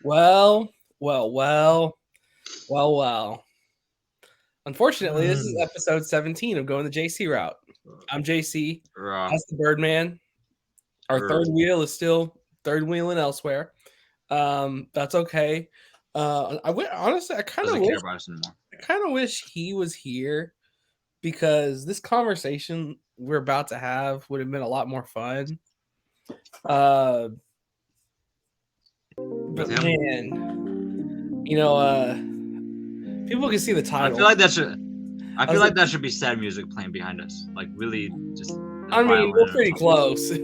Well, well, well, well. Unfortunately, this is episode 17 of Going the JC route. I'm JC. That's the Birdman. Our third wheel is still third wheeling elsewhere. That's okay. Honestly, I kind of Doesn't wish care about us anymore. he was here because this conversation we're about to have would have been a lot more fun. But With him? man, people can see the title. I feel like that should be sad music playing behind us. Like really just we're pretty close. The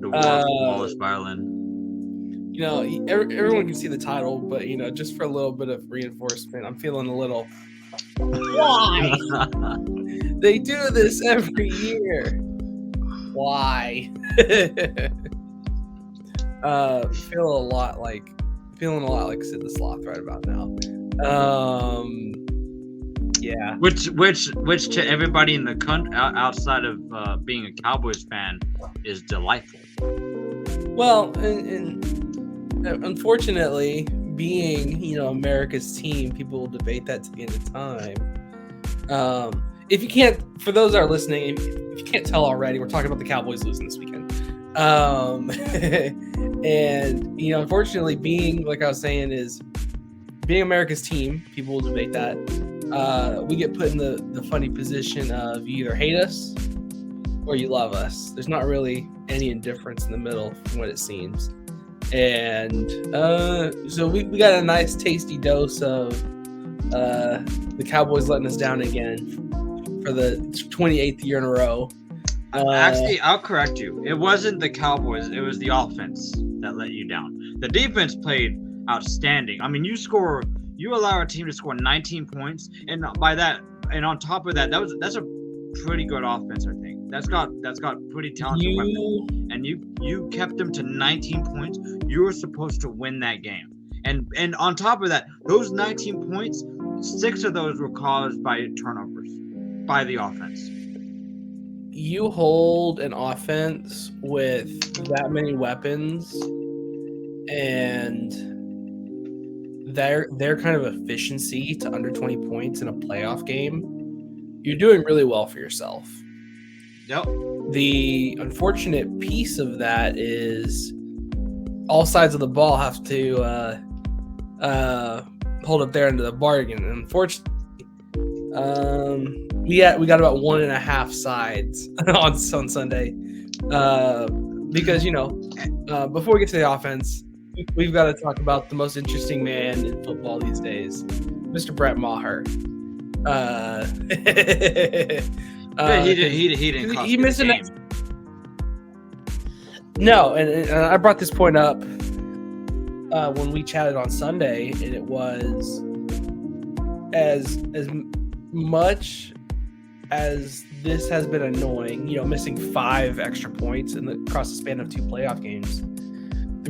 wall is spiraling. Everyone can see the title, but just for a little bit of reinforcement, I'm feeling a little. Why? They do this every year. Why? Feeling a lot like Sid the Sloth right about now. Yeah. Which to everybody in the country outside of being a Cowboys fan is delightful. Well, and unfortunately, being America's team, people will debate that to the end of time. If you can't, for those that are listening, if you can't tell already, we're talking about the Cowboys losing this weekend. And unfortunately, being like I was saying, is being America's team, people will debate that. We get put in the funny position of you either hate us or you love us. There's not really any indifference in the middle from what it seems. And so we got a nice tasty dose of the Cowboys letting us down again for the 28th year in a row. Actually, I'll correct you. It wasn't the Cowboys. It was the offense that let you down. The defense played outstanding. I mean, you allow a team to score 19 points, and by that, and on top of that, that's a pretty good offense. I think that's got pretty talented weapons, and you kept them to 19 points. You were supposed to win that game, and on top of that, those 19 points, 6 of those were caused by turnovers by the offense. You hold an offense with that many weapons and their kind of efficiency to under 20 points in a playoff game, you're doing really well for yourself. Yep. The unfortunate piece of that is all sides of the ball have to hold up their end of the bargain. And unfortunately, we got about 1.5 sides on Sunday because before we get to the offense, we've got to talk about the most interesting man in football these days, Mr. Brett Maher. He didn't. He missed a game. No, and I brought this point up when we chatted on Sunday, and it was as much as this has been annoying, missing 5 extra points across the span of 2 playoff games. The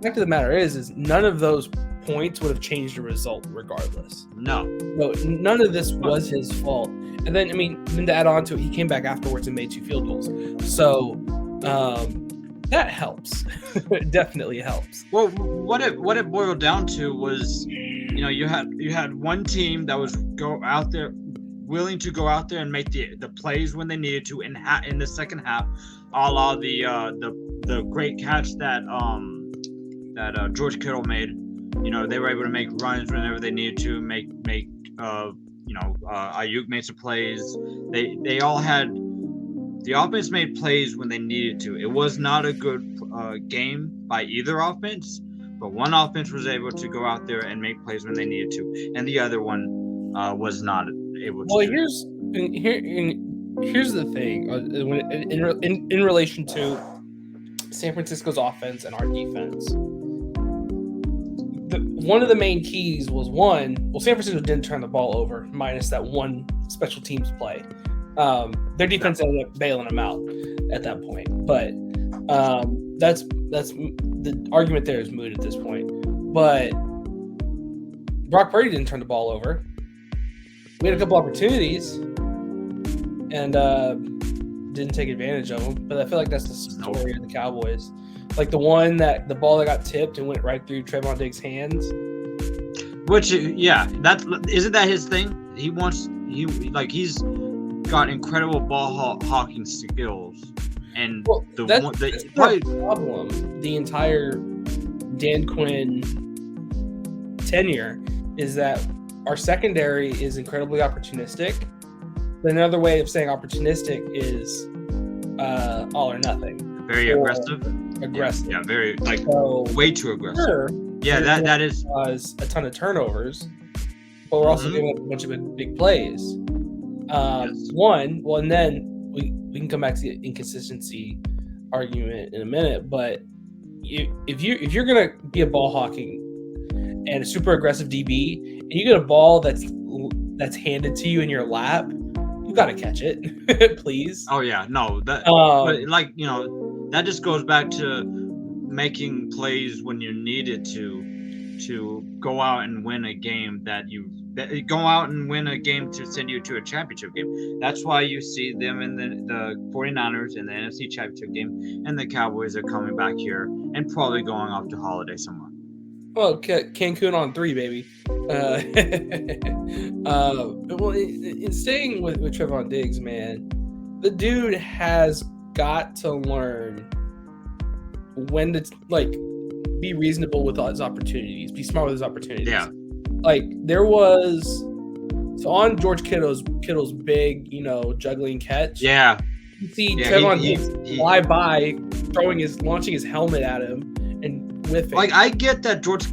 fact of the matter is none of those points would have changed the result regardless. No, none of this was his fault. And then, to add on to it, he came back afterwards and made 2 field goals. So that helps. It definitely helps. Well, what it boiled down to was, you had one team that was willing to go out there and make the plays when they needed to in the second half, a la the great catch that George Kittle made. They were able to make runs whenever they needed to. Ayuk made some plays. They all had the offense made plays when they needed to. It was not a good game by either offense, but one offense was able to go out there and make plays when they needed to, and the other one was not able to. Well, here's the thing in relation to San Francisco's offense and our defense. One of the main keys was San Francisco didn't turn the ball over, minus that one special teams play. Their defense ended up bailing them out at that point, but that's the argument there is moot at this point. But Brock Purdy didn't turn the ball over. We had a couple opportunities and didn't take advantage of them. But I feel like that's the story of the Cowboys. Like the one that the ball that got tipped and went right through Trevon Diggs' hands. Which, yeah, isn't that his thing? He's got incredible ball hawking skills, and that's the problem. The entire Dan Quinn tenure is that our secondary is incredibly opportunistic. Another way of saying opportunistic is all or nothing. Very aggressive. Yeah, very way too aggressive. Sure, yeah, that is a ton of turnovers, but we're also giving up a bunch of big plays. Yes. And then we can come back to the inconsistency argument in a minute, but if you're gonna be a ball hawking and a super aggressive DB, and you get a ball that's handed to you in your lap, you gotta catch it, please. Oh yeah, no, that but that just goes back to making plays when you need it to go out and win a game to send you to a championship game. That's why you see them in the 49ers in the NFC championship game, and the Cowboys are coming back here and probably going off to holiday somewhere. Well, Cancun on 3, baby. In staying with Trevon Diggs, man, the dude has got to learn when to be reasonable with his opportunities, be smart with his opportunities. Yeah. There was on George Kittle's big, juggling catch. Yeah. You see Trevon Diggs fly by, launching his helmet at him and whiffing. I get that George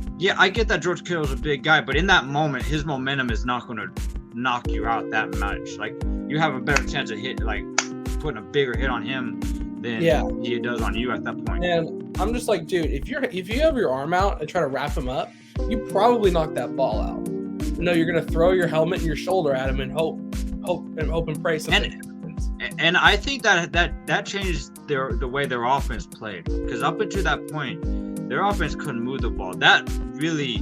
Kittle's a big guy, but in that moment, his momentum is not going to knock you out that much. You have a better chance of putting a bigger hit on him than he does on you at that point. And I'm just like, dude, if you have your arm out and try to wrap him up, you probably knock that ball out. No, you're gonna throw your helmet and your shoulder at him and hope and pray something happens. And I think that changed the way their offense played, because up until that point, their offense couldn't move the ball. That really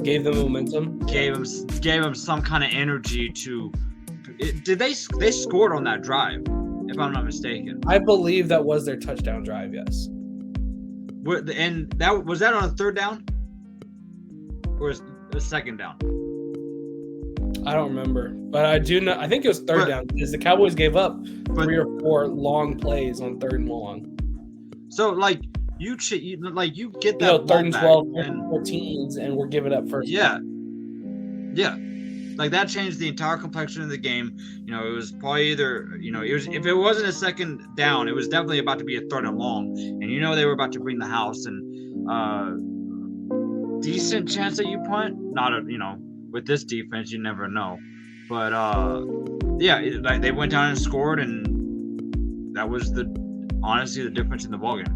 gave them momentum. Gave them some kind of energy to. They scored on that drive, if I'm not mistaken. I believe that was their touchdown drive. Yes. And that was on a third down, or a second down? I don't remember, but I do know. I think it was third down, because the Cowboys gave up 3 or 4 long plays on 3rd and long. So you get that 3rd and 12, 14s, and we're giving up first. Yeah. That changed the entire complexion of the game. It was probably either, if it wasn't a second down, it was definitely about to be a 3rd and long. And they were about to bring the house, and decent chance that you punt. Not with this defense, you never know. But they went down and scored, and that was honestly the difference in the ballgame.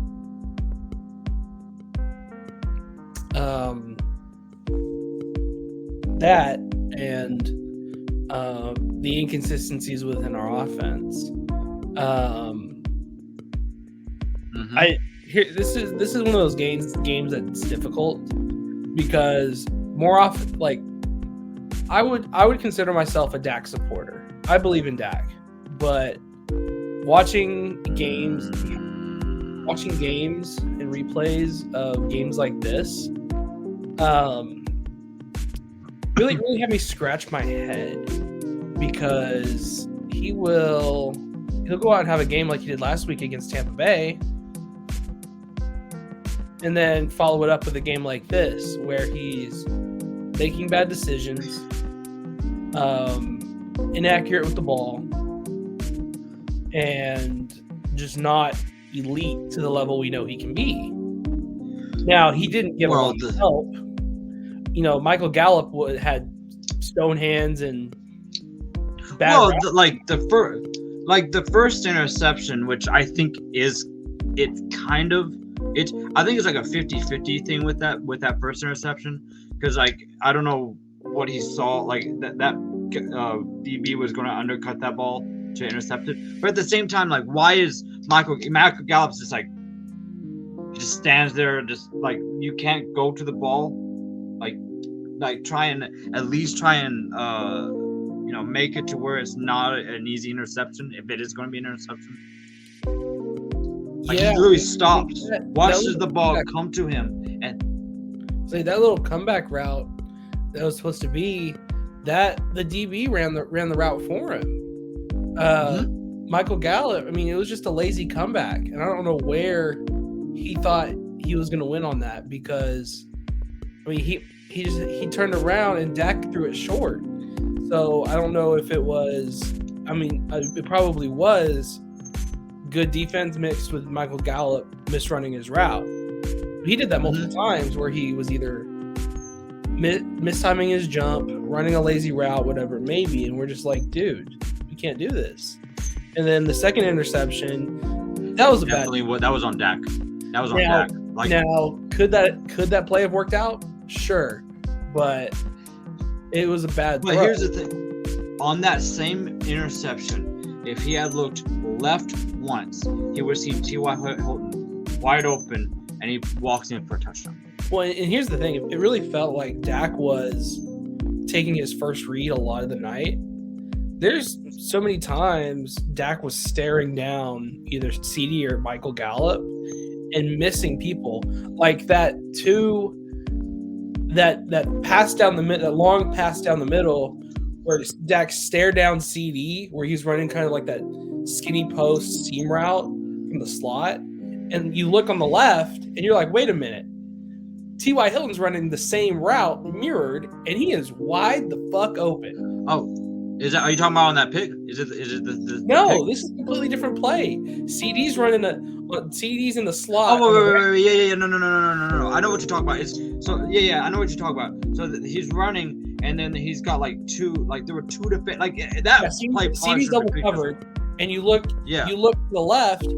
That and the inconsistencies within our offense. This is one of those games that's difficult, because more often, I would consider myself a Dak supporter. I believe in Dak, but watching games and replays of games like this, really had me scratch my head, because he'll go out and have a game like he did last week against Tampa Bay, and then follow it up with a game like this where he's making bad decisions, inaccurate with the ball, and just not elite to the level we know he can be. Now, he didn't give a lot of help. Michael Gallup had stone hands and bad. Well, the first interception, which I think is I think it's like a 50-50 thing with that first interception, because I don't know what he saw, that DB was going to undercut that ball to intercept it. But at the same time, why is Michael Gallup's just he just stands there, just you can't go to the ball, try and make it to where it's not an easy interception, if it is going to be an interception. Like, he literally stops, watches the ball comeback, come to him, and that little comeback route that was supposed to be that the DB ran the route for him. Michael Gallup, I mean, it was just a lazy comeback, and I don't know where he thought he was going to win on that, because I mean he turned around and Dak threw it short. So I don't know if it was. I mean, it probably was good defense mixed with Michael Gallup misrunning his route. He did that multiple times, where he was either mistiming his jump, running a lazy route, whatever it may be, and we're just like, dude, we can't do this. And then the second interception, that was definitely bad. That was on Dak. That was on Dak. Like, now, could that play have worked out? Sure, but it was a bad throw. But here's the thing. On that same interception, if he had looked left once, he would see T.Y. Hilton wide open, and he walks in for a touchdown. Well, and here's the thing. It really felt like Dak was taking his first read a lot of the night. There's so many times Dak was staring down either CD or Michael Gallup and missing people. Like that pass down the middle, that long pass down the middle, where Dak stared down CD, where he's running kind of like that skinny post seam route from the slot. And you look on the left, and you're like, wait a minute. T.Y. Hilton's running the same route mirrored, and he is wide the fuck open. Oh, are you talking about on that pick? Is it the No, pick? this is a completely different play. CD's running CD's in the slot. Oh, wait, yeah, no. I know what you're talking about. I know what you're talking about. So he's running, and then he's got like two, like there were two defense, like that play. CD's double covered, and you look to the left.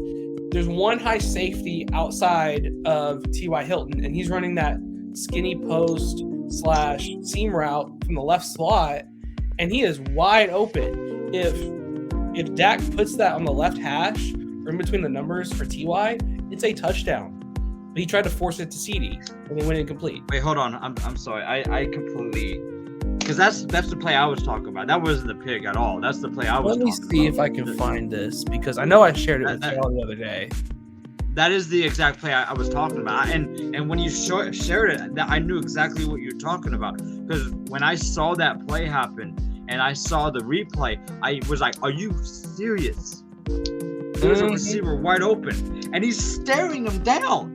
There's one high safety outside of T.Y. Hilton, and he's running that skinny post / seam route from the left slot, and he is wide open. If Dak puts that on the left hash or in between the numbers for T.Y., it's a touchdown. But he tried to force it to CD, and he went incomplete. Wait, hold on. I'm sorry. I completely... Because that's the play I was talking about. That wasn't the pick at all. That's the play I was talking about. Let me see if I can find this, because I know I shared it with y'all the other day. That is the exact play I was talking about. And when you shared it, I knew exactly what you're talking about. Because when I saw that play happen and I saw the replay, I was like, are you serious? There's a receiver wide open, and he's staring him down.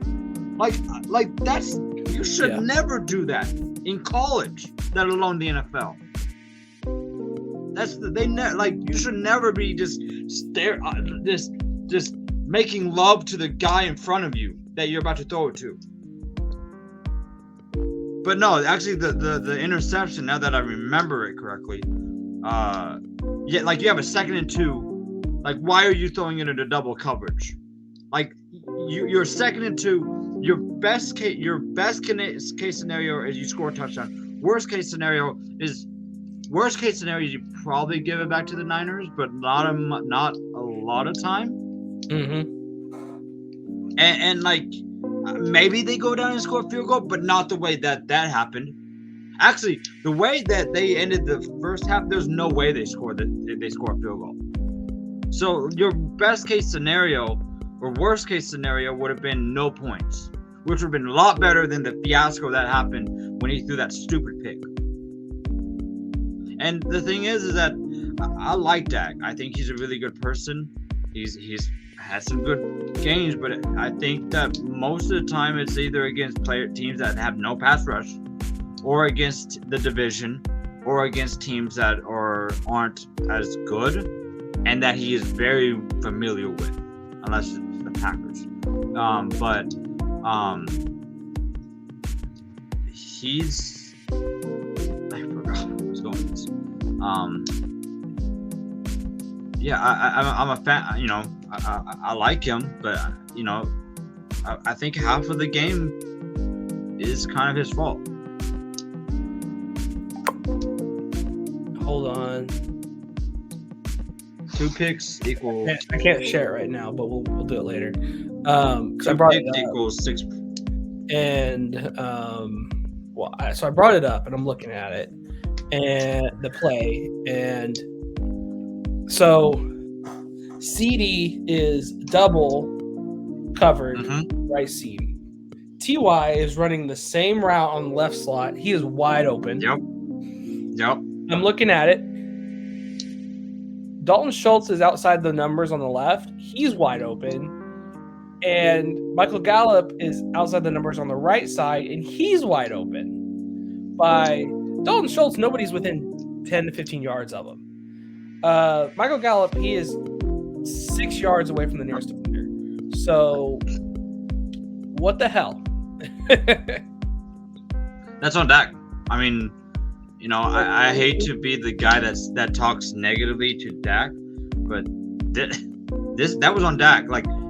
Like that's... You should never do that in college, let alone the NFL. You should never be just making love to the guy in front of you that you're about to throw it to. But no, actually the interception, now that I remember it correctly, like you have a 2nd and 2. Like, why are you throwing it into double coverage? Like you're 2nd and 2. Your best case scenario is you score a touchdown. Worst case scenario is you probably give it back to the Niners, but not a lot of time. And like maybe they go down and score a field goal, but not the way that happened. Actually, the way that they ended the first half, there's no way they score a field goal. So your best case scenario or worst case scenario would have been no points, which would have been a lot better than the fiasco that happened when he threw that stupid pick. And the thing is that I like Dak. I think he's a really good person. He's had some good games, but I think that most of the time it's either against teams that have no pass rush, or against the division, or against teams that aren't as good, and that he is very familiar with, unless it's the Packers. He's... I forgot where I was going with this. I'm a fan. You know, I like him, but you know, I think half of the game is kind of his fault. Hold on. 2 picks equal... I can't share it right now, but we'll do it later. 2 picks equals 6. And so I brought it up, and I'm looking at it, and the play, and so CD is double covered right seam. Ty is running the same route on the left slot. He is wide open. Yep. I'm looking at it. Dalton Schultz is outside the numbers on the left. He's wide open. And Michael Gallup is outside the numbers on the right side, and he's wide open. By Dalton Schultz, nobody's within 10 to 15 yards of him. Michael Gallup, he is 6 yards away from the nearest defender. So, what the hell? That's on Dak. I mean, I hate to be the guy that talks negatively to Dak, but that was on Dak.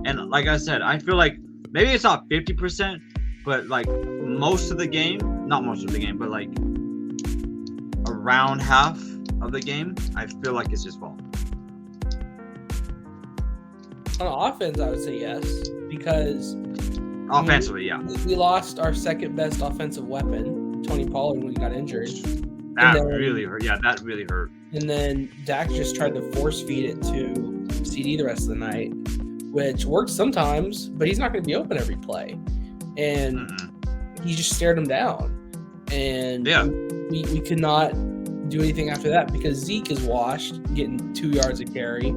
And like I said, I feel like maybe it's not 50%, but like most of the game, not most of the game, but like around half of the game, I feel like it's his fault. On offense, I would say yes, because offensively, yeah, we lost our second best offensive weapon, Tony Pollard, when he got injured. That really hurt. Yeah, that really hurt. And then Dak just tried to force feed it to CD the rest of the night, which works sometimes, but he's not going to be open every play. And he just stared him down. And we could not do anything after that because Zeke is washed, getting 2 yards a carry.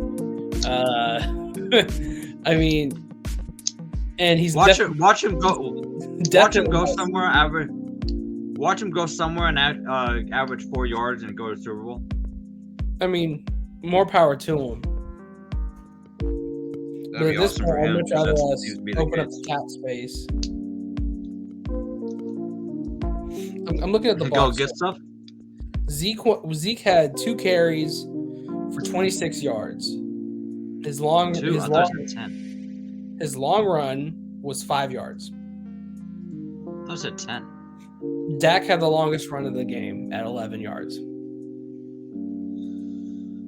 I mean, and he's watch him go somewhere average. Watch him go somewhere and average 4 yards and go to Super Bowl. I mean, more power to him. But at this point, I'd much rather us open up the cap space. I'm looking at the box. Go get stuff. Zeke had 2 carries for 26 yards. His long run was 5 yards. I said 10. Dak had the longest run of the game at 11 yards.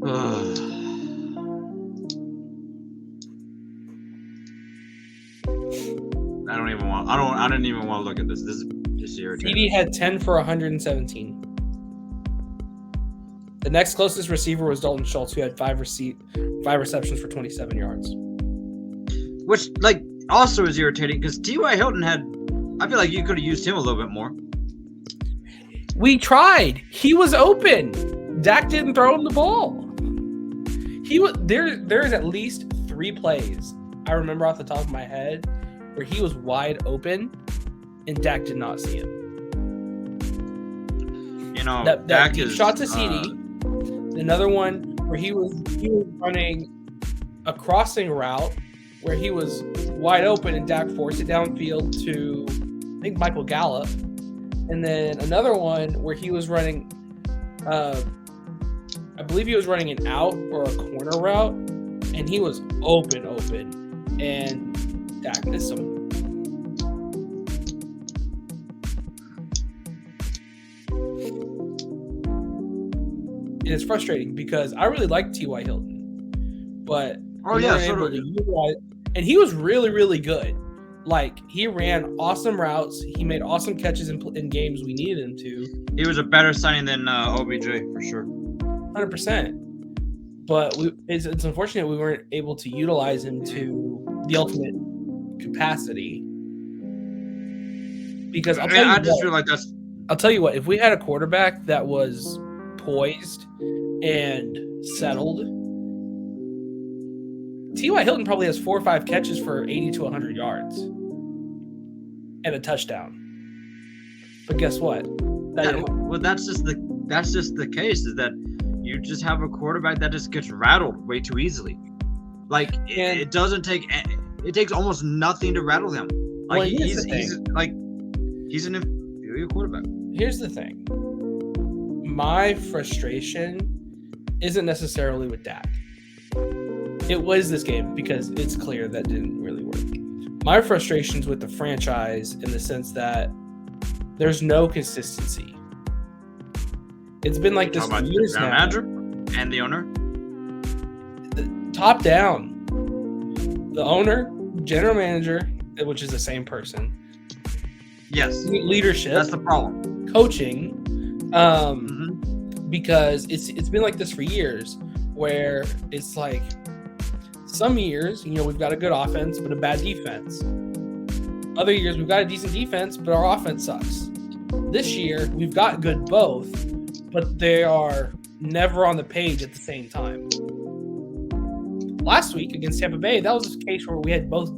I didn't even want to look at this. This is just irritating. TD had 10 for 117. The next closest receiver was Dalton Schultz, who had 5 receptions for 27 yards. Which, also is irritating because T.Y. Hilton I feel like you could have used him a little bit more. We tried. He was open. Dak didn't throw him the ball. There's at least 3 plays I remember off the top of my head where he was wide open and Dak did not see him. That shot to CD. Another one where he was running a crossing route where he was wide open and Dak forced it downfield to, I think, Michael Gallup. And then another one where he was running, I believe he was running an out or a corner route, and he was open, and Dak missed him. And it's frustrating because I really like T.Y. Hilton, but and he was really, really good. He ran awesome routes. He made awesome catches in games we needed him to. He was a better signing than OBJ for sure. 100%. But it's unfortunate we weren't able to utilize him to the ultimate capacity. Because I'll tell you what, if we had a quarterback that was poised and settled, T.Y. Hilton probably has 4 or 5 catches for 80 to 100 yards and a touchdown. But guess what? That's just the case, is that you just have a quarterback that just gets rattled way too easily. It takes almost nothing to rattle him. He's an inferior quarterback. Here's the thing. My frustration isn't necessarily with Dak. It was this game because it's clear that didn't really work. My frustration's with the franchise in the sense that there's no consistency. It's been like this for years now. Manager and the owner? Top down. The owner, general manager, which is the same person. Yes. Leadership. That's the problem. Coaching. Because it's been like this for years where it's like Some years, we've got a good offense but a bad defense. Other years, we've got a decent defense but our offense sucks. This year, we've got good both, but they are never on the page at the same time. Last week against Tampa Bay, that was a case where we had both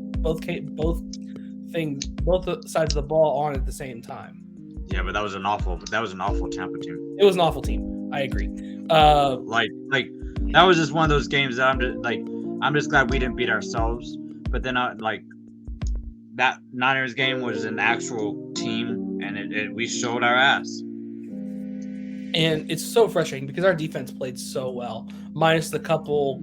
sides of the ball on at the same time. Yeah, but that was an awful Tampa team. It was an awful team. I agree. Like that was just one of those games that I'm just glad we didn't beat ourselves. But then that Niners game was an actual team, and we showed our ass. And it's so frustrating because our defense played so well, minus the couple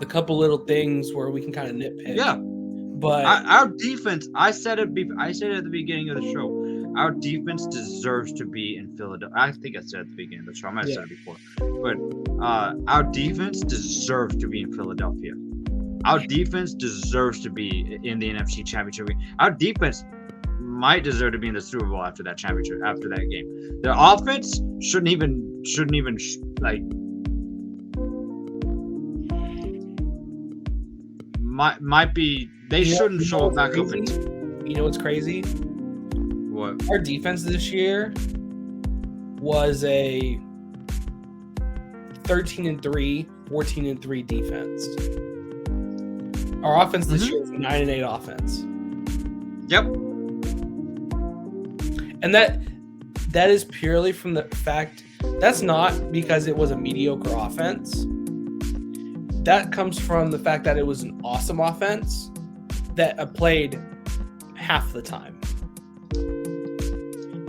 little things where we can kind of nitpick. Yeah, but our defense. I said it at the beginning of the show. Our defense deserves to be in Philadelphia. I think I said at the beginning of the show. I might have said it before, but our defense deserves to be in Philadelphia. Our defense deserves to be in the NFC Championship. Our defense might deserve to be in the Super Bowl after that championship, after that game. Their offense shouldn't even might be. They shouldn't show back up. You know what's crazy? What? Our defense this year was a 13-3, 14-3 defense. Our offense this year is a 9-8 offense. Yep. And that is purely from the fact that's not because it was a mediocre offense. That comes from the fact that it was an awesome offense that played half the time.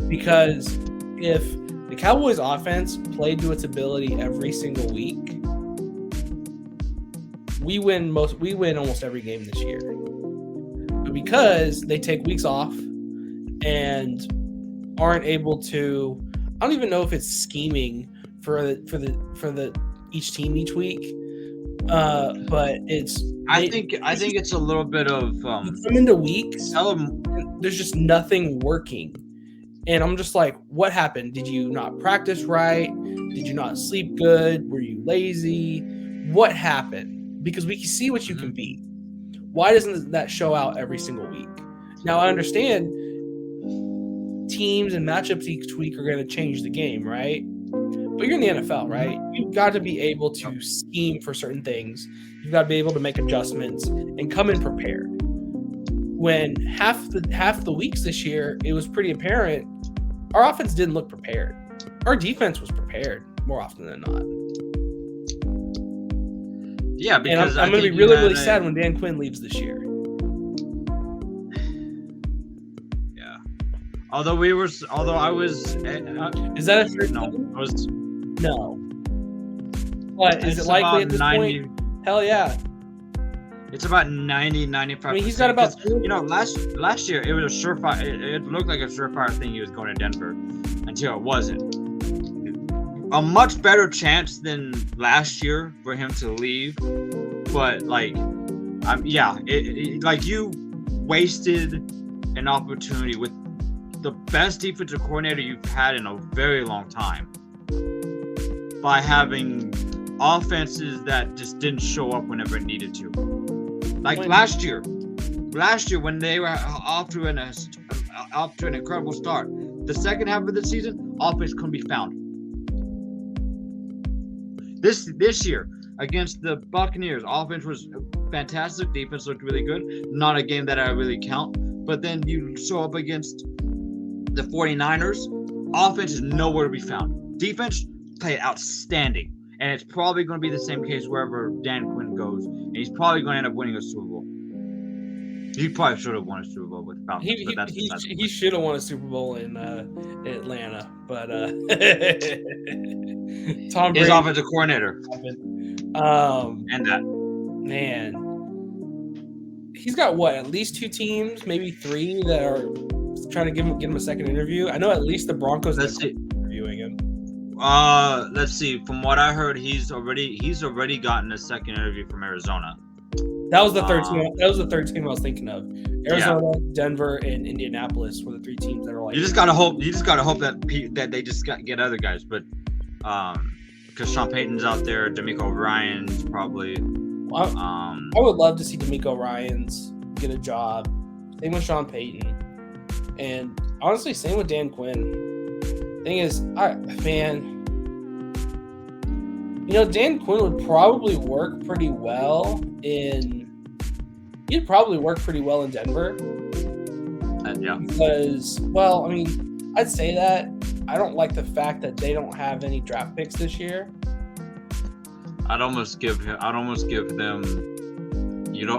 Because if the Cowboys offense played to its ability every single week, we win almost every game this year. But because they take weeks off and aren't able to, I don't even know if it's scheming for the each team each week. But it's. I think it's a little bit of come into weeks. There's just nothing working, and I'm just like, what happened? Did you not practice right? Did you not sleep good? Were you lazy? What happened? Because we can see what you can beat. Why doesn't that show out every single week? Now I understand teams and matchups each week are going to change the game, right? But you're in the NFL, right? You've got to be able to scheme for certain things. You've got to be able to make adjustments and come in prepared. When half the weeks this year, it was pretty apparent our offense didn't look prepared. Our defense was prepared more often than not. Yeah, because I'm going to be really sad when Dan Quinn leaves this year. Yeah. Although I was. Is that a fair No, I was. No. What, is it likely at this 90, point? Hell yeah. It's about 90-95%. I mean, he's got about last year it was a surefire. It looked like a surefire thing he was going to Denver until it wasn't. A much better chance than last year for him to leave, but you wasted an opportunity with the best defensive coordinator you've had in a very long time by having offenses that just didn't show up whenever it needed to. Like last year when they were off to an incredible start, the second half of the season, offense couldn't be found. This year against the Buccaneers, offense was fantastic. Defense looked really good. Not a game that I really count. But then you show up against the 49ers, offense is nowhere to be found. Defense played outstanding. And it's probably going to be the same case wherever Dan Quinn goes. And he's probably going to end up winning a Super Bowl. He probably should have won a Super Bowl with Falcons. He should have won a Super Bowl in Atlanta. But Tom Brady, his offensive coordinator. And that. Man. He's got what? At least 2 teams, maybe 3 that are trying to get him a second interview. I know at least the Broncos are interviewing him. Let's see. From what I heard, he's already gotten a second interview from Arizona. That was the third team. That was the third team I was thinking of. Arizona, Denver, and Indianapolis were the 3 teams that are like. You just gotta hope that they just get other guys, but because Sean Payton's out there, D'Amico Ryan's probably. I would love to see D'Amico Ryans get a job. Same with Sean Payton. And honestly, same with Dan Quinn. Thing is, Dan Quinn would probably work pretty well in Denver. Yeah. Because, well, I mean, I'd say that. I don't like the fact that they don't have any draft picks this year. I'd almost give them.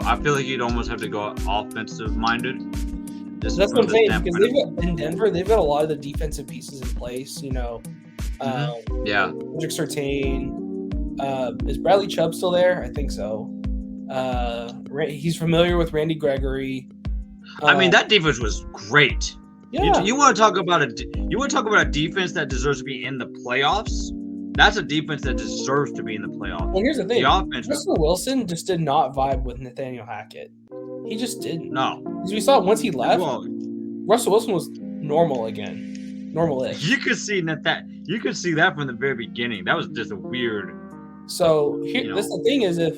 I feel like you'd almost have to go offensive minded. That's what I'm saying, because in Denver, they've got a lot of the defensive pieces in place. Yeah. Patrick Surtain. Is Bradley Chubb still there? I think so. He's familiar with Randy Gregory. I mean, that defense was great. Yeah. You want to talk about a defense that deserves to be in the playoffs? That's a defense that deserves to be in the playoffs. Well, here's the thing. The offense. Russell Wilson just did not vibe with Nathaniel Hackett. He just didn't. No. Because we saw once he left, Well, Russell Wilson was normal again. Normal-ish. You could see that from the very beginning. That was just a weird. So that's the thing is if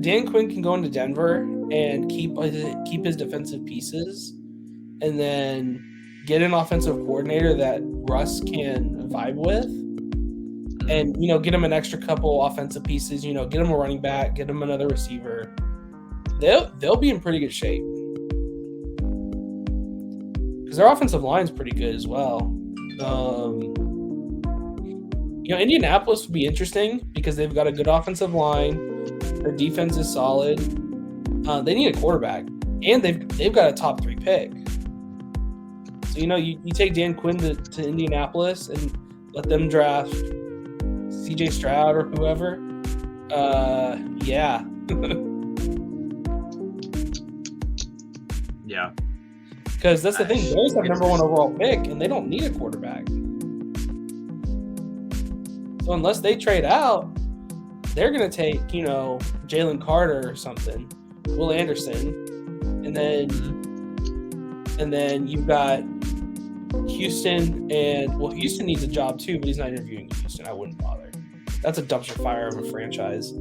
Dan Quinn can go into Denver and keep his defensive pieces, and then get an offensive coordinator that Russ can vibe with, and get him an extra couple offensive pieces, get him a running back, get him another receiver, they'll be in pretty good shape because their offensive line is pretty good as well. Indianapolis would be interesting because they've got a good offensive line. Their defense is solid. They need a quarterback, and they've got a top 3 pick. So you take Dan Quinn to Indianapolis and let them draft C.J. Stroud or whoever. Yeah. Yeah. Because that's the thing. Bears have number 1 overall pick, and they don't need a quarterback. So unless they trade out, they're going to take, Jalen Carter or something, Will Anderson, and then you've got Houston, and Houston needs a job too, but he's not interviewing in Houston. I wouldn't bother. That's a dumpster fire of a franchise.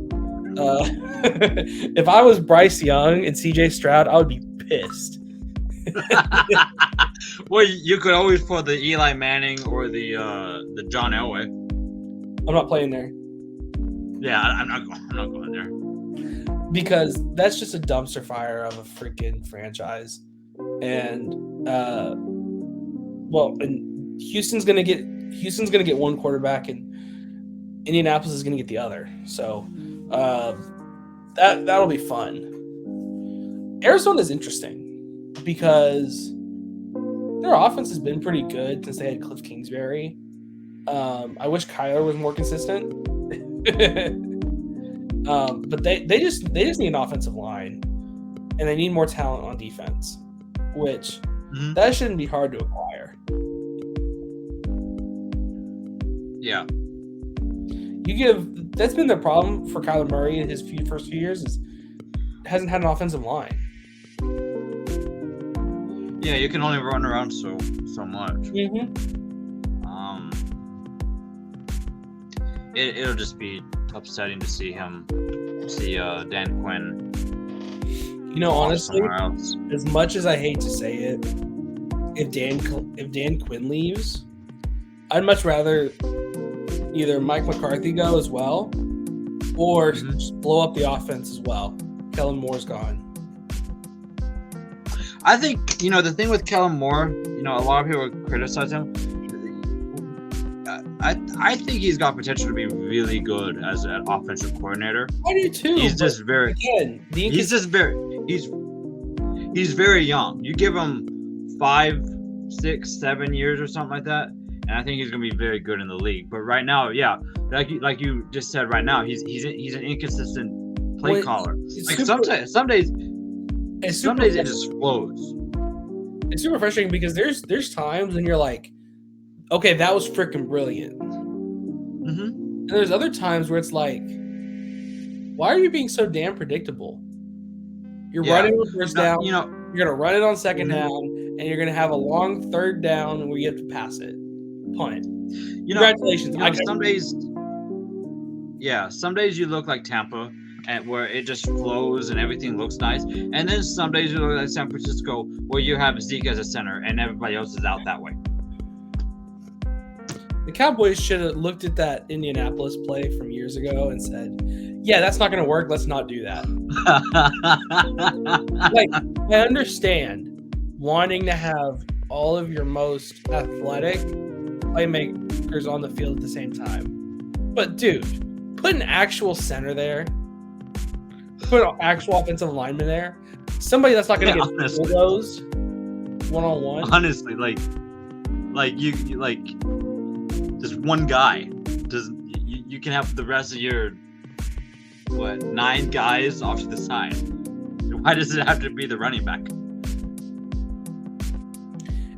If I was Bryce Young and CJ Stroud, I would be pissed. Well, you could always put the Eli Manning or the John Elway. I'm not playing there. Yeah, I'm not going there. Because that's just a dumpster fire of a freaking franchise. And and Houston's gonna get one quarterback, and Indianapolis is gonna get the other. So that'll be fun. Arizona is interesting because their offense has been pretty good since they had Cliff Kingsbury. I wish Kyler was more consistent. But they just need an offensive line, and they need more talent on defense, which that shouldn't be hard to acquire. Yeah. That's been the problem for Kyler Murray in his first few years is hasn't had an offensive line. Yeah, you can only run around so much. It'll just be upsetting to see Dan Quinn. Honestly, as much as I hate to say it, if Dan Quinn leaves, I'd much rather either Mike McCarthy go as well, or just blow up the offense as well. Kellen Moore's gone. I think the thing with Kellen Moore, a lot of people criticize him. I think he's got potential to be really good as an offensive coordinator. I do too. He's just very. He's very young. You give him 5, 6, 7 years or something like that, and I think he's gonna be very good in the league. But right now, yeah, like you just said, right now he's an inconsistent play caller. Like some days it just flows. It's super frustrating because there's times when you're like, okay, that was freaking brilliant. And there's other times where it's like, why are you being so damn predictable? You're running with first down. You're going to run it on second down, and you're going to have a long third down where you have to pass it. Punt. Congratulations. Some days, some days you look like Tampa, and where it just flows and everything looks nice, and then some days you look like San Francisco, where you have Zeke as a center and everybody else is out that way. The Cowboys should have looked at that Indianapolis play from years ago and said, yeah, that's not going to work. Let's not do that. Like, I understand wanting to have all of your most athletic playmakers on the field at the same time. But, dude, put an actual center there. Put an actual offensive lineman there. Somebody that's not going to get bulldozed one-on-one. Honestly, like you just one guy. You can have the rest of your 9 guys off to the side. Why does it have to be the running back?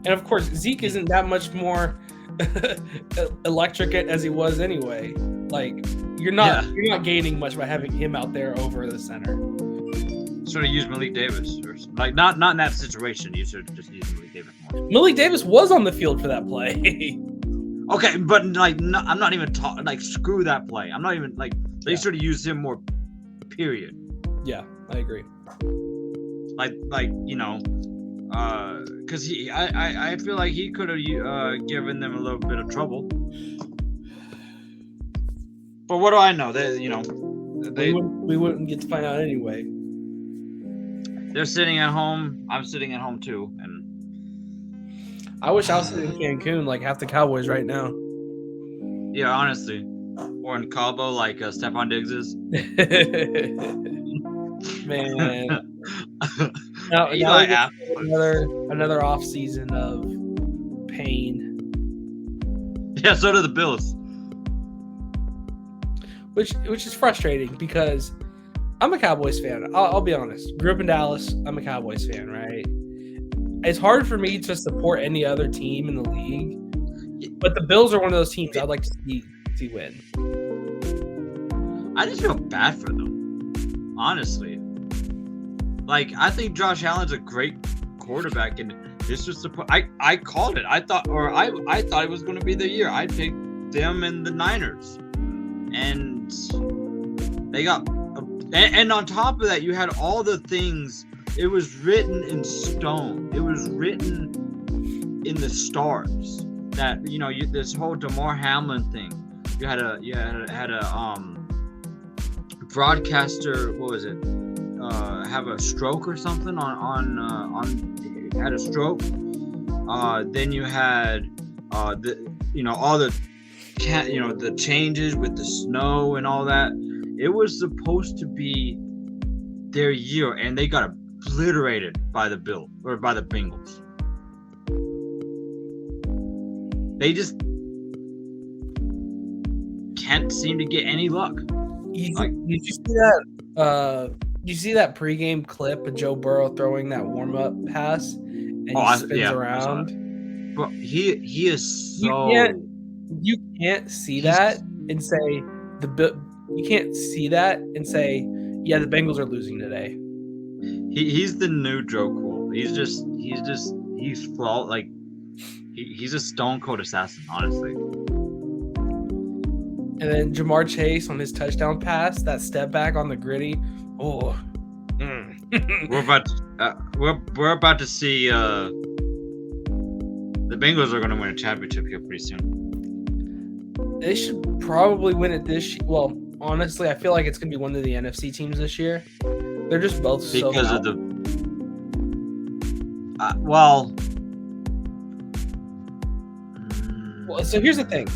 And of course, Zeke isn't that much more electric as he was anyway. Like you're not gaining much by having him out there over the center. Should have used Malik Davis, or like not in that situation. You should have just used Malik Davis more. Malik Davis was on the field for that play. Okay, but like I'm not even talking. Like screw that play. I'm not even like they should have used him more. Period. Yeah, I agree. Like you know, because I feel like he could have given them a little bit of trouble. But what do I know? We wouldn't get to find out anyway. They're sitting at home. I'm sitting at home too, and I wish I was sitting in Cancun like half the Cowboys right now. Yeah, honestly. Or in Cabo like Stephon Diggs is. Man. now another off season of pain. Yeah, so do the Bills. Which is frustrating because I'm a Cowboys fan. I'll be honest. Grew up in Dallas. I'm a Cowboys fan, right? It's hard for me to support any other team in the league, but the Bills are one of those teams I'd like to see win. I just feel bad for them, honestly. Like, I think Josh Allen's a great quarterback, and this was I called it. I thought it was going to be the year. I picked them and the Niners, and they got. And on top of that, you had all the things. It was written in stone. It was written in the stars that this whole Damar Hamlin thing. You had a broadcaster. What was it? Have a stroke or something had a stroke. Then you had all the changes with the snow and all that. It was supposed to be their year, and they got obliterated by the Bengals. They just can't seem to get any luck. Did you see that? Did you see that pregame clip of Joe Burrow throwing that warm-up pass and he spins around? But he is so. You can't see that and say You can't see that and say, yeah, the Bengals are losing today. He's the new Joe Cool. He's flawed. Like he's a stone cold assassin, honestly. And then Jamar Chase on his touchdown pass, that step back on the gritty. Oh, we're about to see. The Bengals are going to win a championship here pretty soon. They should probably win it this year. Well, honestly, I feel like it's going to be one of the NFC teams this year. They're just both so because bad. of the. Well, so here's the thing: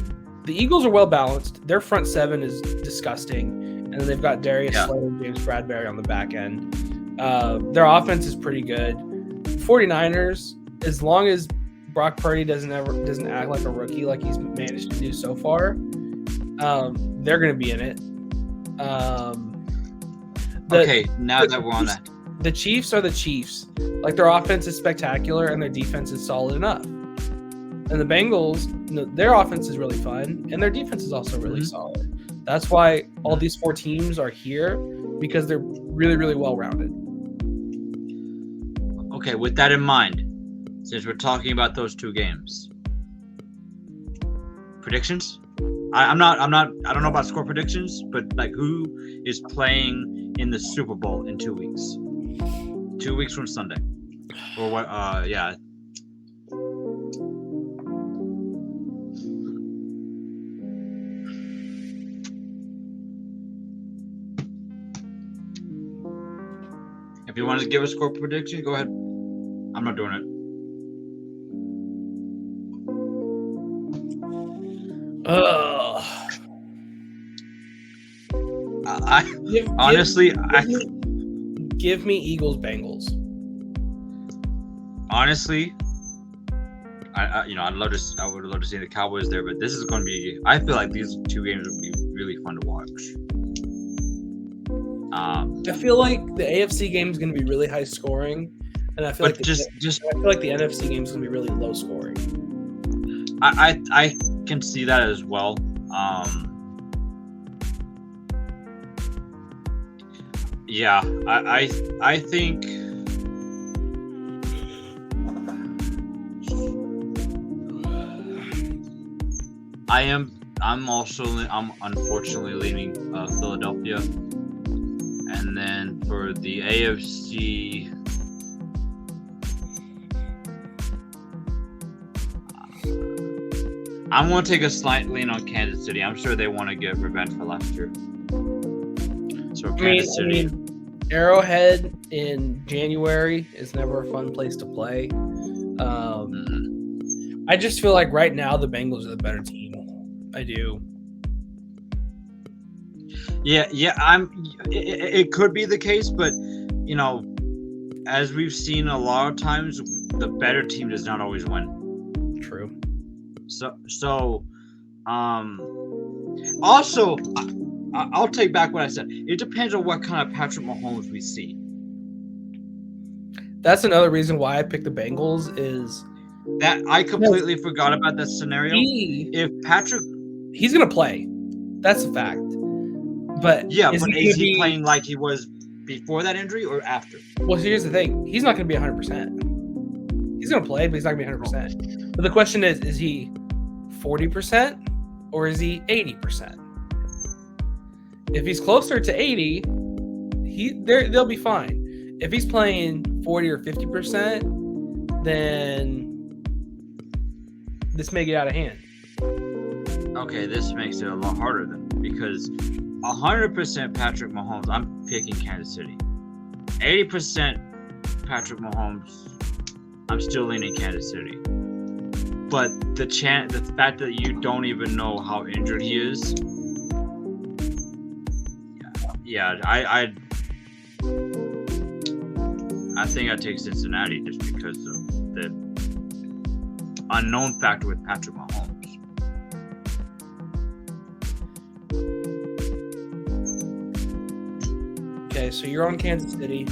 the Eagles are well balanced. Their front seven is disgusting, and then they've got Darius Slay and James Bradbury on the back end. Their offense is pretty good. 49ers, as long as Brock Purdy doesn't act like a rookie like he's managed to do so far, they're going to be in it. Now that we're on that. The Chiefs are the Chiefs. Like, their offense is spectacular and their defense is solid enough. And the Bengals, their offense is really fun and their defense is also really solid. That's why all these 4 teams are here, because they're really, really well-rounded. Okay, with that in mind, since we're talking about those 2 games, predictions? I don't know about score predictions, but like who is playing in the Super Bowl in 2 weeks? 2 weeks from Sunday, or what? Yeah. If you want to give a score prediction, go ahead. I'm not doing it. Give me Eagles Bengals. Honestly, I would love to see the Cowboys there, but this is going to be. I feel like these two games would be really fun to watch. I feel like the AFC game is going to be really high scoring, and I feel like the NFC game is going to be really low scoring. I can see that as well. Yeah, I think I'm unfortunately leaning Philadelphia, and then for the AFC, I'm going to take a slight lean on Kansas City. I'm sure they want to get revenge for last year. So Kansas City. Arrowhead in January is never a fun place to play. I just feel like right now the Bengals are the better team. I do. Yeah. It could be the case, but you know, as we've seen a lot of times, the better team does not always win. True. So, also, I'll take back what I said. It depends on what kind of Patrick Mahomes we see. That's another reason why I picked the Bengals is that I completely forgot about that scenario. He's going to play. That's a fact. But yeah, but is he playing like he was before that injury or after? Well, here's the thing. He's not going to be 100%. He's going to play, but he's not going to be 100%. But the question is he 40% or is he 80%? If he's closer to 80, they'll be fine. If he's playing 40 or 50%, then this may get out of hand. Okay, this makes it a lot harder then, because 100% Patrick Mahomes, I'm picking Kansas City. 80% Patrick Mahomes, I'm still leaning Kansas City. But the fact that you don't even know how injured he is, yeah, I think I'd take Cincinnati just because of the unknown factor with Patrick Mahomes. Okay, so you're on Kansas City.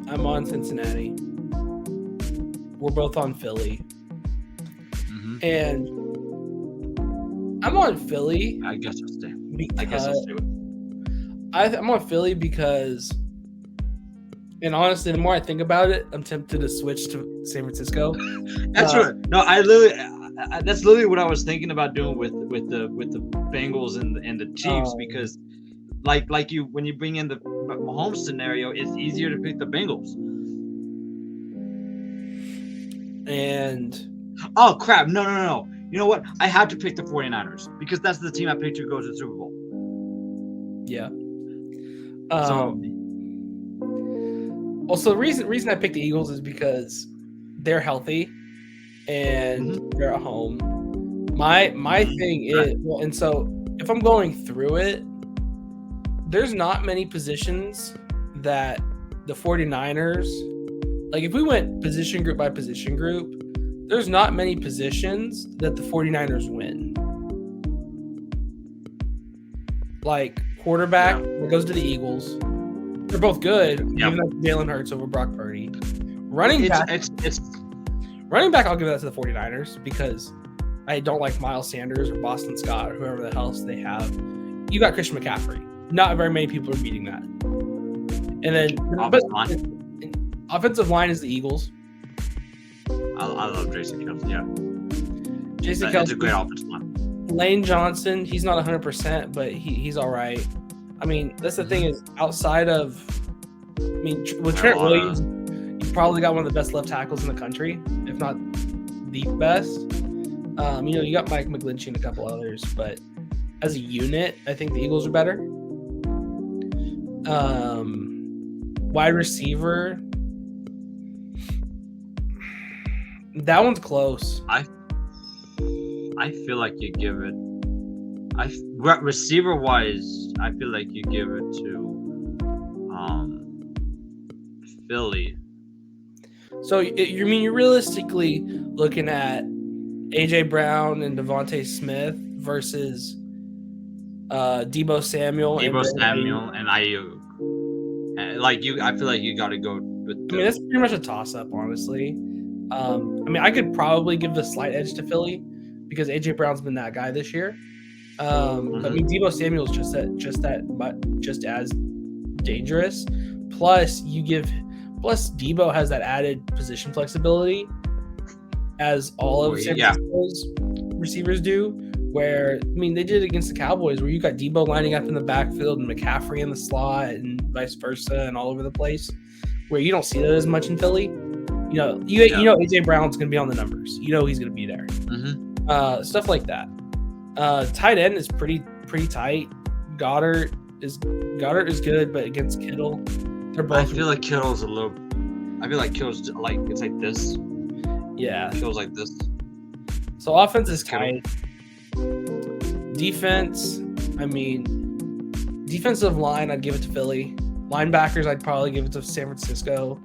I'm on Cincinnati. We're both on Philly. Mm-hmm. And I'm on Philly. I guess I'll stay. I'm on Philly because, and honestly, the more I think about it, I'm tempted to switch to San Francisco. That's right. No, that's literally what I was thinking about doing with the Bengals and the Chiefs, because like you, when you bring in the Mahomes scenario, it's easier to pick the Bengals. And oh crap, no. You know what? I have to pick the 49ers because that's the team I picked to go to the Super Bowl. Yeah. Also, the reason I picked the Eagles is because they're healthy and they're at home. My thing is, well, and so if I'm going through it, there's not many positions that the 49ers, like if we went position group by position group, there's not many positions that the 49ers win. Like quarterback, it goes to the Eagles. They're both good. Yep. Giving that to Jalen Hurts over Brock Purdy. Running back, I'll give that to the 49ers because I don't like Miles Sanders or Boston Scott or whoever the hell they have. You got Christian McCaffrey. Not very many people are beating that. And then offensive line is the Eagles. I love Jason Kelce. Yeah, Jason Kelce is a great offensive line. Lane Johnson, he's not 100%, but he's all right. I mean, that's the thing is outside of, I mean, with Trent Williams, you probably got one of the best left tackles in the country, if not the best. You got Mike McGlinchey and a couple others, but as a unit, I think the Eagles are better. Wide receiver, that one's close. I feel like you give it. Receiver wise, I feel like you give it to Philly. So you're realistically looking at AJ Brown and Devontae Smith versus Deebo Samuel and Ayuk. I feel like you got to go with. I mean, that's pretty much a toss-up, honestly. I could probably give the slight edge to Philly because AJ Brown's been that guy this year. But I mean, Deebo Samuel's just as dangerous. Plus Deebo has that added position flexibility, as all of San Francisco's receivers do. Where they did it against the Cowboys, where you got Deebo lining up in the backfield and McCaffrey in the slot and vice versa, and all over the place. Where you don't see that as much in Philly. AJ Brown's going to be on the numbers. He's going to be there. Stuff like that. Tight end is pretty tight. Goddard is good, but against Kittle, they're both. I feel like Kittle's like it's like this. Yeah, Kittle's like this. So offense is tight. Defense, defensive line, I'd give it to Philly. Linebackers, I'd probably give it to San Francisco.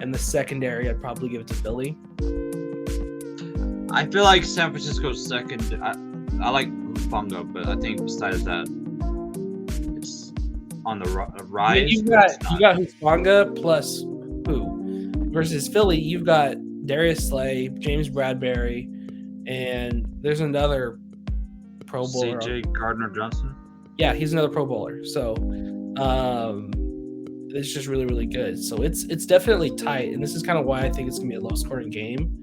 And the secondary, I'd probably give it to Philly. I feel like San Francisco's second. I like Funga, but I think besides that, it's on the rise. You got Hufanga plus who? Versus Philly, you've got Darius Slay, James Bradbury, and there's another Pro Bowler. CJ Gardner-Johnson? Yeah, he's another Pro Bowler. So it's just really, really good. So it's definitely tight, and this is kind of why I think it's going to be a low-scoring game.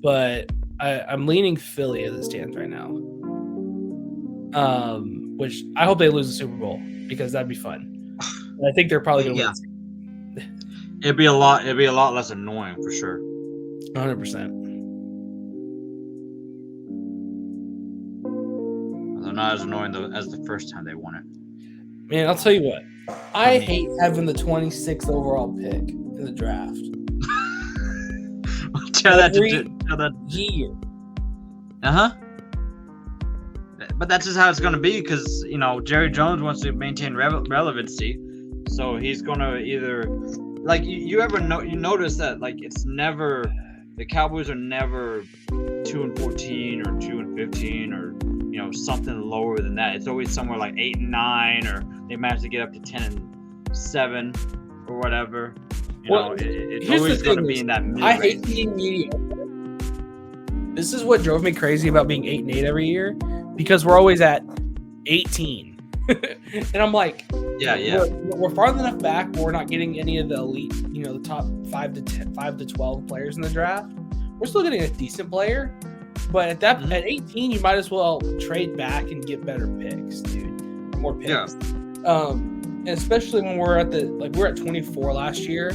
But I'm leaning Philly as it stands right now. Which I hope they lose the Super Bowl because that'd be fun. And I think they're probably going to win. It'd be a lot less annoying for sure. 100%. They're not as annoying as the first time they won it. Man, I'll tell you what. I hate having the 26th overall pick in the draft. Tell that year. But that's just how it's going to be because, Jerry Jones wants to maintain relevancy. So he's going to either, like, you notice that, like, it's never, the Cowboys are never 2-14 or 2-15 or, something lower than that. It's always somewhere like 8-9 or they manage to get up to 10-7 or whatever. It's always going to be in that mid-range. I hate being mediocre. This is what drove me crazy about being 8-8 every year because we're always at 18. And I'm like, we're farther enough back where we're not getting any of the elite, the top 5 to 12 players in the draft. We're still getting a decent player, but at 18, you might as well trade back and get better picks, dude, or more picks. Yeah. And especially when we're at we're at 24 last year,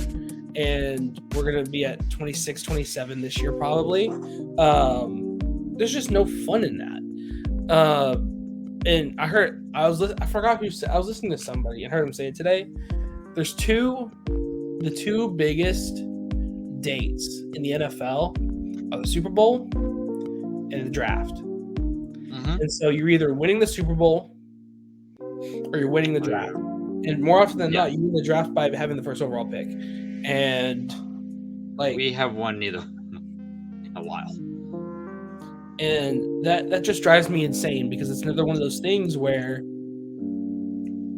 and we're gonna be at 26, 27 this year probably. There's just no fun in that. And I forgot who said, I was listening to somebody and heard him say it today. There's the two biggest dates in the NFL are the Super Bowl and the draft. And so you're either winning the Super Bowl or you're winning the draft. And more often than not, you win the draft by having the first overall pick. And we have won neither in a while. And that just drives me insane because it's another one of those things where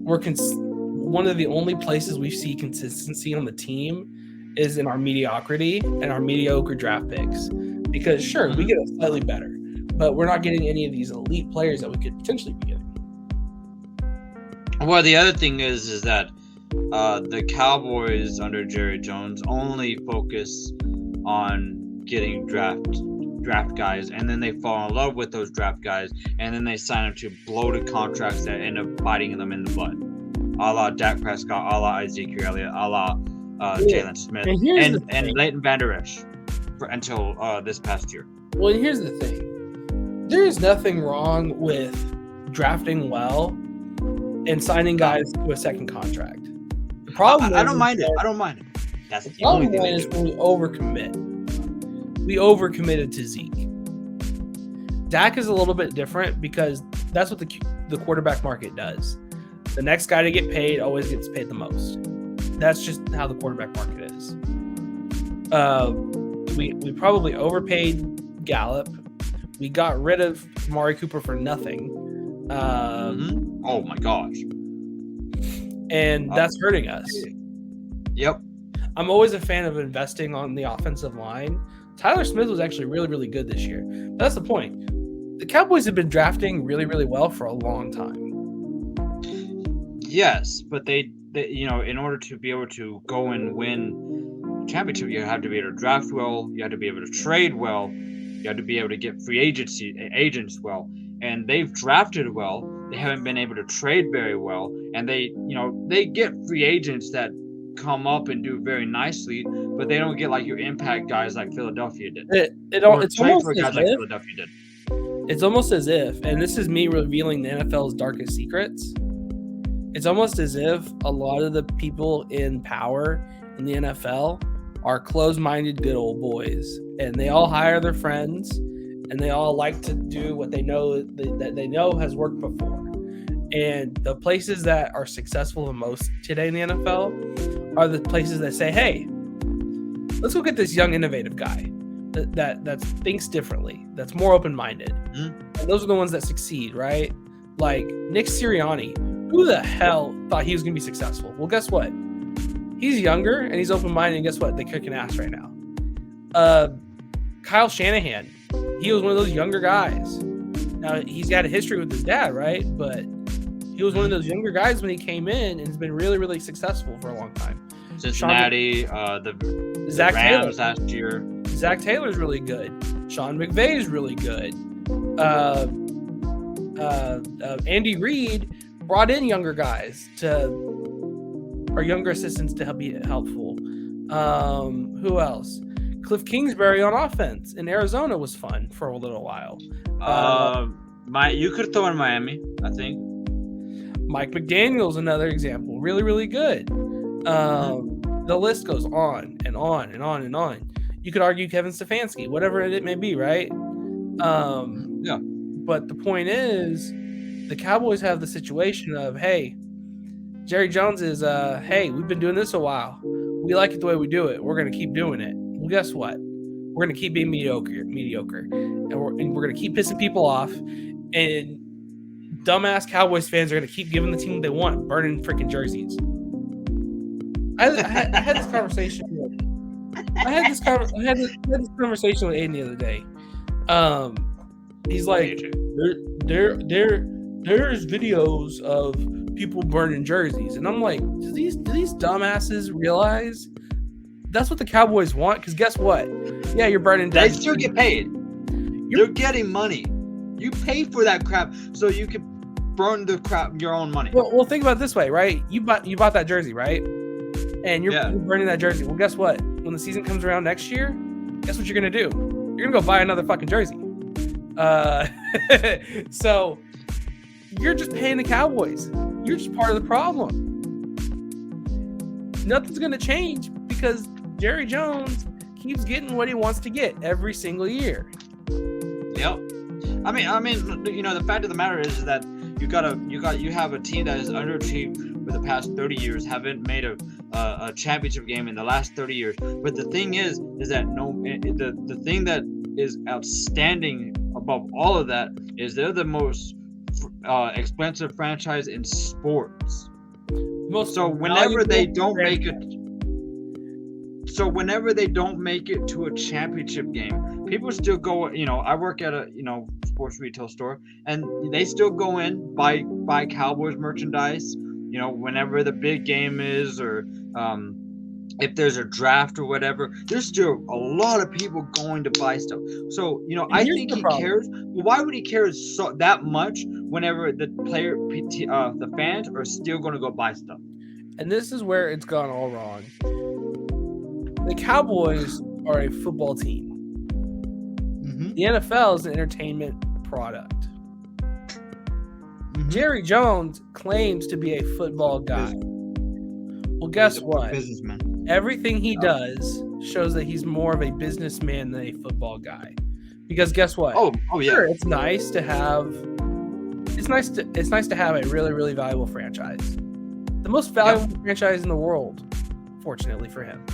one of the only places we see consistency on the team is in our mediocrity and our mediocre draft picks. Because sure, we get slightly better, but we're not getting any of these elite players that we could potentially be getting. Well, the other thing is that the Cowboys under Jerry Jones only focus on getting draft draft guys, and then they fall in love with those draft guys, and then they sign them to bloated contracts that end up biting them in the butt. A la Dak Prescott, a la Ezekiel Elliott, a la Jalen Smith, and Leighton Vander Esch until this past year. Well, here's the thing. There is nothing wrong with drafting well and signing guys to a second contract. The problem I don't mind it. I don't mind it. That's the only thing is when we overcommit. We overcommitted to Zeke. Dak is a little bit different because that's what the quarterback market does. The next guy to get paid always gets paid the most. That's just how the quarterback market is. We probably overpaid Gallup. We got rid of Amari Cooper for nothing. Oh my gosh. And that's hurting us. Yep. I'm always a fan of investing on the offensive line. Tyler Smith was actually really, really good this year. That's the point. The Cowboys have been drafting really, really well for a long time. Yes, but they in order to be able to go and win a championship, you have to be able to draft well. You have to be able to trade well. You have to be able to get free agents well. And they've drafted well. They haven't been able to trade very well. And they get free agents that come up and do very nicely, but they don't get like your impact guys like Philadelphia did. It's almost for guys like Philadelphia did. It's almost as if, and this is me revealing the NFL's darkest secrets. It's almost as if a lot of the people in power in the NFL are closed-minded good old boys, and they all hire their friends, and they all like to do what they know that they know has worked before. And the places that are successful the most today in the NFL are the places that say, "Hey, let's go get this young, innovative guy that thinks differently, that's more open-minded." Mm-hmm. And those are the ones that succeed, right? Like Nick Sirianni. Who the hell thought he was going to be successful? Well, guess what? He's younger and he's open-minded, and guess what? They're kicking ass right now. Kyle Shanahan. He was one of those younger guys. Now, he's got a history with his dad, right? But he was one of those younger guys when he came in and has been really, really successful for a long time. Cincinnati, the Zach Rams Taylor. last year. Zach Taylor's really good. Sean McVay's really good. Andy Reid brought in younger guys or younger assistants to help be helpful. Who else? Cliff Kingsbury on offense in Arizona was fun for a little while. You could throw in Miami, I think. Mike McDaniel's another example. Really, really good. The list goes on and on and on and on. You could argue Kevin Stefanski, whatever it may be, right? Yeah. But the point is, the Cowboys have the situation of, hey, Jerry Jones is, hey, we've been doing this a while. We like it the way we do it. We're going to keep doing it. Well, guess what? We're going to keep being mediocre, and we're going to keep pissing people off. And dumbass Cowboys fans are going to keep giving the team what they want, burning freaking jerseys. I had this conversation. I had this conversation with Aiden the other day. He's like, there's videos of people burning jerseys, and I'm like, do these dumbasses realize that's what the Cowboys want? Because guess what? Yeah, you're burning. They still get paid. They're getting money. You pay for that crap so you can burn the crap your own money. Well, think about it this way, right? You bought that jersey, right? And you're burning that jersey. Well, guess what? When the season comes around next year, guess what you're gonna do? You're gonna go buy another fucking jersey. So you're just paying the Cowboys. You're just part of the problem. Nothing's gonna change because Jerry Jones keeps getting what he wants to get every single year. Yep. I mean, the fact of the matter is that you have a team that has underachieved for the past 30 years, haven't made a championship game in the last 30 years. But the thing is that the thing that is outstanding above all of that is they're the most expensive franchise in sports. So whenever they don't make it to a championship game, people still go. I work at a sports retail store, and they still go in buy Cowboys merchandise. Whenever the big game is, or if there's a draft or whatever, there's still a lot of people going to buy stuff. So, And I here's think the he problem. cares. Why would he care that much whenever the the fans are still going to go buy stuff? And this is where it's gone all wrong. The Cowboys are a football team. The NFL is an entertainment product. Jerry Jones claims to be a football guy. Well, guess what? Businessman. Everything he does shows that he's more of a businessman than a football guy. Because guess what? Oh yeah. Sure, it's nice to have a really, really valuable franchise. The most valuable franchise in the world, fortunately for him.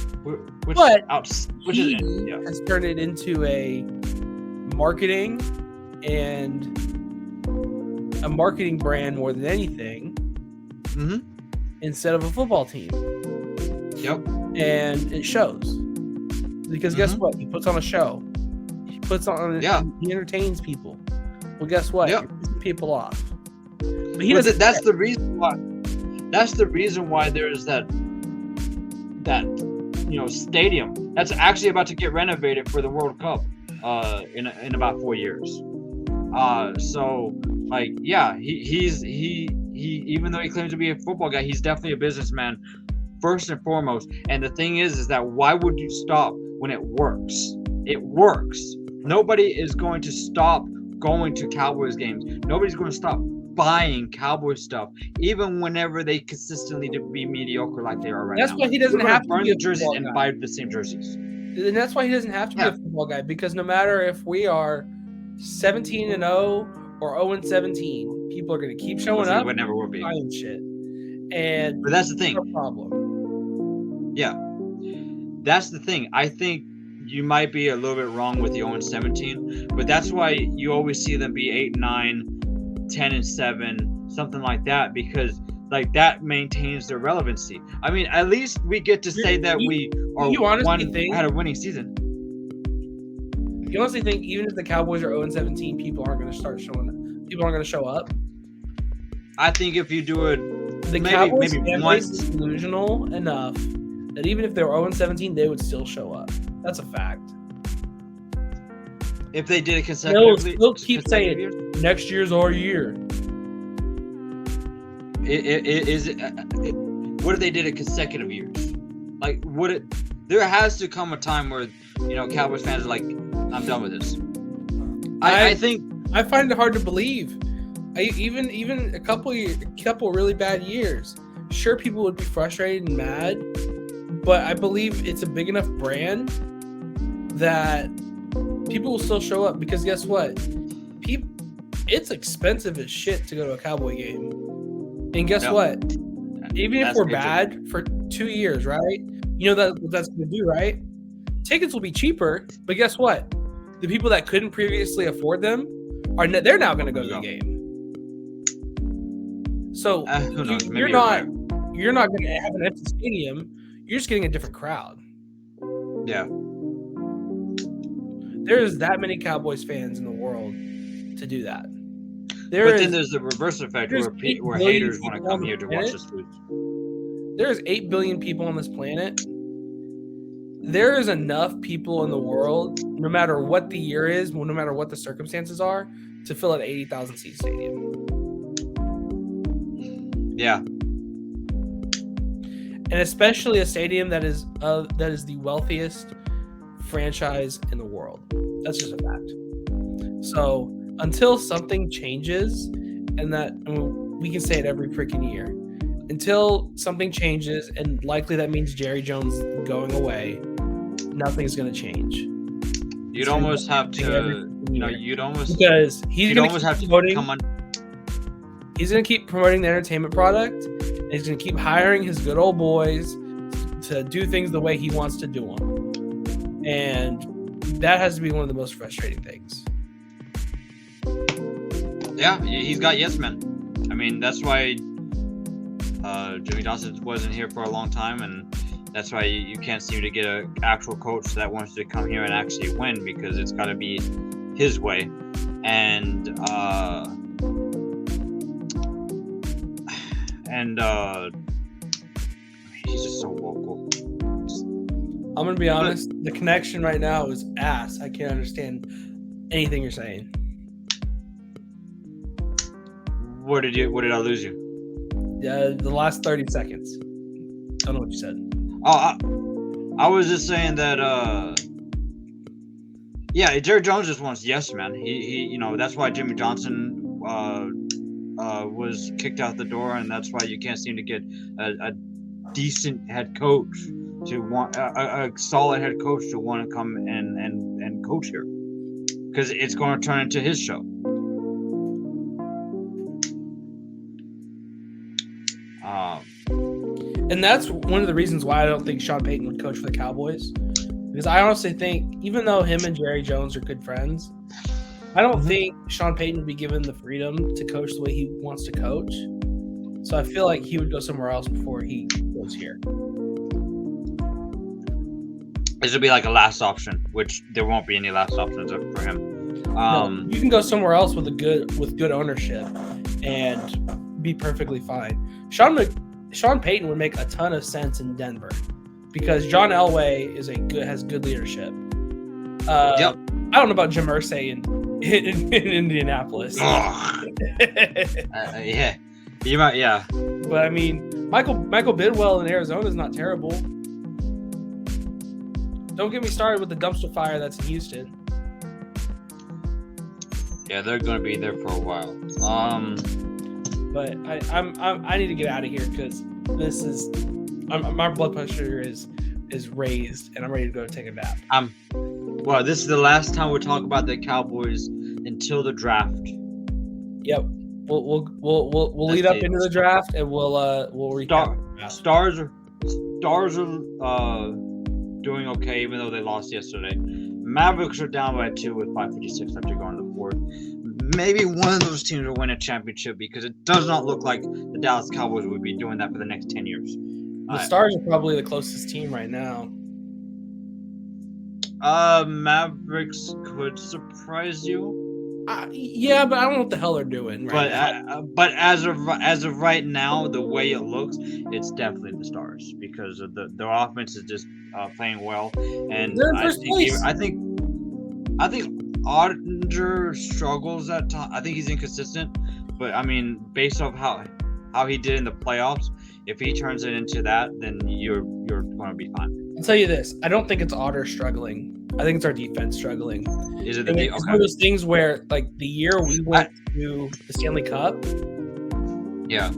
Which he has turned it into a marketing brand more than anything, instead of a football team. Yep. And it shows. Because guess what? He puts on a show. He entertains people. Well, guess what? Yep. You're pissing people off. But that's the reason why. That's the reason why there's that stadium that's actually about to get renovated for the World Cup in about 4 years. So he even though he claims to be a football guy, he's definitely a businessman first and foremost. And the thing is that why would you stop when it works? It works. Nobody is going to stop going to Cowboys games. Nobody's going to stop buying Cowboys stuff, even whenever they consistently be mediocre like they are right now. That's why he doesn't have to burn be a the jerseys football and guy. buy the same jerseys. And that's why he doesn't have to be a football guy, because no matter if we are 17-0 or 0-17, people are going to keep showing up. It never will be. Buying shit. But that's the thing. No problem. Yeah, that's the thing. I think you might be a little bit wrong with the 0-17, but that's why you always see them be 8-9, 10-7, something like that, because that maintains their relevancy. I mean, at least we get to say that we had a winning season. You honestly think even if the Cowboys are 0-17, people aren't going to start showing up? People aren't going to show up? I think if you do it, the Cowboys fan base is delusional enough that even if they were 0-17, they would still show up. That's a fact. If they did it consecutively, they'll keep saying next year's our year. What if they did it consecutive years? There has to come a time where Cowboys fans are like, I'm done with this. I think I find it hard to believe. Even a couple really bad years, sure, people would be frustrated and mad, but I believe it's a big enough brand that people will still show up, because guess what? It's expensive as shit to go to a Cowboy game. And guess what? Even if we're bad for 2 years, right? You know what that's going to do, right? Tickets will be cheaper, but guess what? The people that couldn't previously afford them they're now going to go to the game. So you're not going to have an empty stadium. You're just getting a different crowd. Yeah. There's that many Cowboys fans in the world to do that. Then there's the reverse effect where haters want to come here to watch us lose. There's 8 billion people on this planet. There is enough people in the world, no matter what the year is, no matter what the circumstances are, to fill an 80,000 seat stadium. Yeah. And especially a stadium that is the wealthiest franchise in the world. That's just a fact. So until something changes, and we can say it every freaking year, until something changes, and likely that means Jerry Jones going away, nothing's going to change. You'd almost have to, because he's going to keep promoting the entertainment product, and he's going to keep hiring his good old boys to do things the way he wants to do them. And that has to be one of the most frustrating things. Yeah, he's got yes men. I mean, that's why Jimmy Johnson wasn't here for a long time, and that's why you can't seem to get an actual coach that wants to come here and actually win, because it's got to be his way. And he's just so vocal. I'm gonna be honest. The connection right now is ass. I can't understand anything you're saying. Where did I lose you? Yeah, the last 30 seconds. I don't know what you said. Oh, I was just saying that. Yeah, Jerry Jones just wants yes, man. He that's why Jimmy Johnson was kicked out the door, and that's why you can't seem to get a decent head coach to want a solid head coach to want to come and coach here, because it's going to turn into his show. And that's one of the reasons why I don't think Sean Payton would coach for the Cowboys. Because I honestly think, even though him and Jerry Jones are good friends, I don't think Sean Payton would be given the freedom to coach the way he wants to coach. So I feel like he would go somewhere else before he goes here. This would be like a last option, which there won't be any last options for him. No, you can go somewhere else with good ownership and be perfectly fine. Sean Payton would make a ton of sense in Denver because John Elway has good leadership. Yep. I don't know about Jim Irsay in Indianapolis. Yeah, you might. Yeah, but I mean, Michael Bidwell in Arizona is not terrible. Don't get me started with the dumpster fire that's in Houston. Yeah, they're going to be there for a while. But I need to get out of here because my blood pressure is raised and I'm ready to go take a nap. Well, this is the last time we talk about the Cowboys until the draft. Yep, we'll lead up into the draft and we'll recap. Stars are doing okay even though they lost yesterday. Mavericks are down by 2 with 5:56 after going to the fourth. Maybe one of those teams will win a championship because it does not look like the Dallas Cowboys would be doing that for the next 10 years. The Stars are probably the closest team right now. Mavericks could surprise you. Yeah, but I don't know what the hell they're doing right now. But as of right now, the way it looks, it's definitely the Stars because of their offense is just playing well, and I think Ottinger struggles at times. I think he's inconsistent, but I mean, based off how he did in the playoffs, if he turns it into that, then you're going to be fine. I'll tell you this: I don't think it's Otter struggling. I think it's our defense struggling. Is it it's one of those things where, like, the year we went to the Stanley Cup, yeah,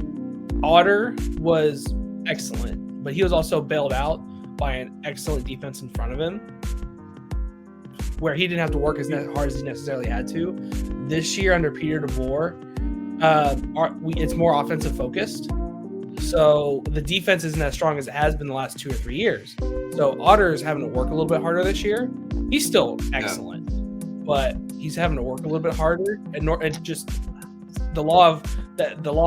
Otter was excellent, but he was also bailed out by an excellent defense in front of him, where he didn't have to work as hard as he necessarily had to. This year under Peter DeVore, it's more offensive focused. So the defense isn't as strong as it has been the last 2 or 3 years. So Otter is having to work a little bit harder this year. He's still excellent, but he's having to work a little bit harder. And just the law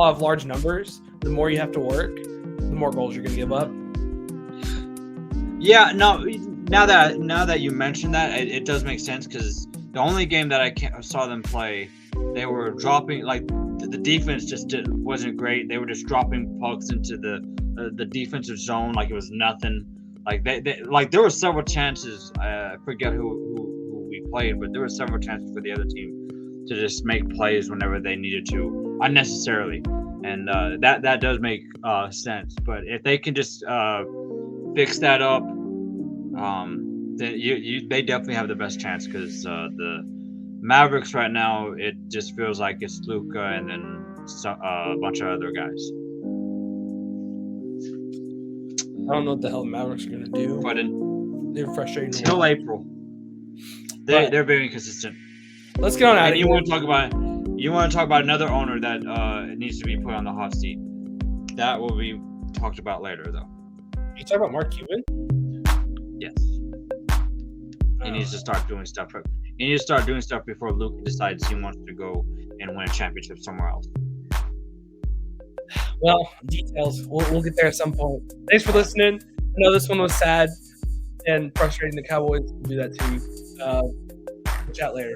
of large numbers. The more you have to work, the more goals you're going to give up. Yeah, no. Now that you mentioned that, it does make sense because the only game that I saw them play, they were dropping the defense just wasn't great. They were just dropping pucks into the defensive zone like it was nothing. Like there were several chances. I forget who we played, but there were several chances for the other team to just make plays whenever they needed to unnecessarily, and that does make sense. But if they can just fix that up, then they definitely have the best chance because the Mavericks right now, it just feels like it's Luka and then a bunch of other guys. I don't know what the hell the Mavericks are going to do. But they're frustrating. Until April. They're very inconsistent. Let's get on out of here. You want to talk about another owner that needs to be put on the hot seat. That will be talked about later, though. You talking about Mark Cuban? Yes. He needs to start doing stuff. He needs to start doing stuff before Luke decides he wants to go and win a championship somewhere else. Well, details. We'll get there at some point. Thanks for listening. I know this one was sad and frustrating. The Cowboys will do that to you. Chat later.